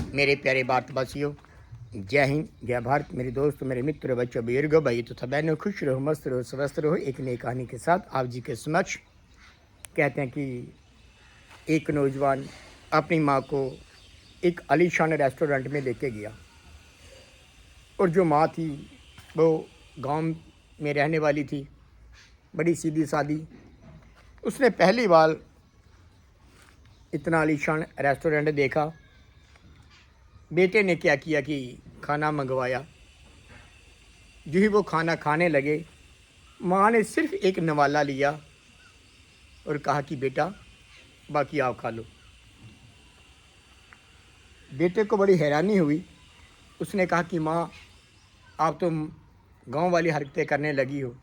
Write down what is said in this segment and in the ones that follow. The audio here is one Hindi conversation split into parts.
मेरे प्यारे भारतवासियों, जय हिंद, जय भारत। मेरे दोस्त, मेरे मित्र, बच्चों, बुजुर्गों, भाई तो बहनों, खुश रहो, मस्त रहो, स्वस्थ रहो। एक नई कहानी के साथ आप जी के समक्ष कहते हैं कि एक नौजवान अपनी माँ को एक आलीशान रेस्टोरेंट में लेके गया और जो माँ थी वो गांव में रहने वाली थी, बड़ी सीधी सादी। उसने पहली बार इतना आलीशान रेस्टोरेंट देखा। बेटे ने क्या किया कि खाना मंगवाया। जो ही वो खाना खाने लगे, माँ ने सिर्फ एक नवाला लिया और कहा कि बेटा बाकी आप खा लो। बेटे को बड़ी हैरानी हुई। उसने कहा कि माँ, आप तो गांव वाली हरकतें करने लगी हो।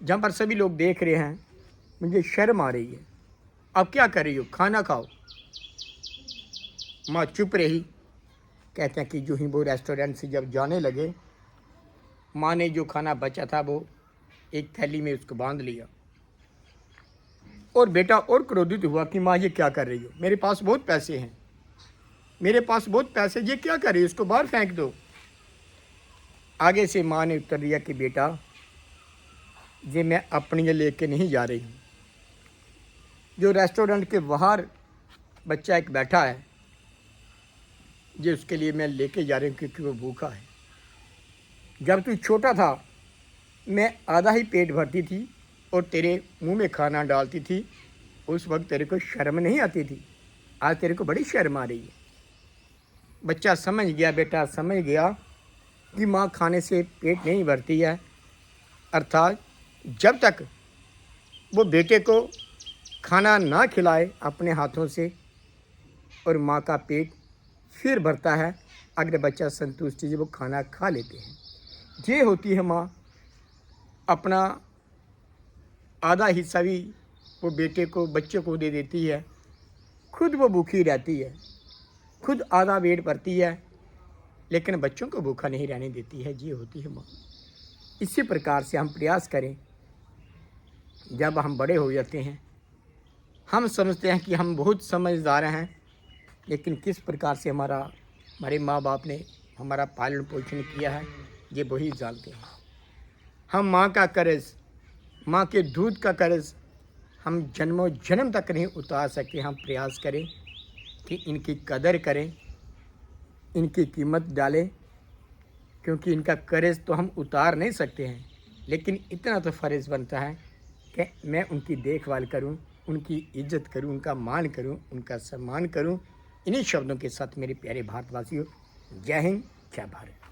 जहाँ पर सभी लोग देख रहे हैं मुझे शर्म आ रही है। अब क्या कर रही हो, खाना खाओ। माँ चुप रही। कहते हैं कि जो ही वो रेस्टोरेंट से जब जाने लगे, माँ ने जो खाना बचा था वो एक थैली में उसको बांध लिया और बेटा और क्रोधित हुआ कि माँ ये क्या कर रही हो, मेरे पास बहुत पैसे हैं, मेरे पास बहुत पैसे, ये क्या कर रही हो, इसको बाहर फेंक दो। आगे से माँ ने उत्तर दिया कि बेटा ये मैं अपने लिए लेके नहीं जा रही हूँ। जो रेस्टोरेंट के बाहर बच्चा एक बैठा है, ये उसके लिए मैं लेके जा रही हूँ क्योंकि वो भूखा है। जब तू छोटा था मैं आधा ही पेट भरती थी और तेरे मुंह में खाना डालती थी, उस वक्त तेरे को शर्म नहीं आती थी। आज तेरे को बड़ी शर्म आ रही है। बच्चा समझ गया, बेटा समझ गया कि माँ खाने से पेट नहीं भरती है। अर्थात जब तक वो बेटे को खाना ना खिलाए अपने हाथों से और माँ का पेट फिर भरता है, अगर बच्चा संतुष्टि से वो खाना खा लेते हैं। ये होती है माँ, अपना आधा हिस्सा भी वो बेटे को, बच्चे को दे देती है, खुद वो भूखी रहती है, खुद आधा पेट भरती है, लेकिन बच्चों को भूखा नहीं रहने देती है। ये होती है माँ। इसी प्रकार से हम प्रयास करें। जब हम बड़े हो जाते हैं हम समझते हैं कि हम बहुत समझदार हैं, लेकिन किस प्रकार से हमारे माँ बाप ने हमारा पालन पोषण किया है ये वही जानते हैं। हम माँ का कर्ज, माँ के दूध का कर्ज हम जन्मों जन्म तक नहीं उतार सकते। हम प्रयास करें कि इनकी कदर करें, इनकी कीमत डालें, क्योंकि इनका कर्ज तो हम उतार नहीं सकते हैं, लेकिन इतना तो फ़र्ज़ बनता है कि मैं उनकी देखभाल करूं, उनकी इज्जत करूं, उनका मान करूं, उनका सम्मान करूं। इन्हीं शब्दों के साथ मेरे प्यारे भारतवासियों, जय हिंद, जय भारत।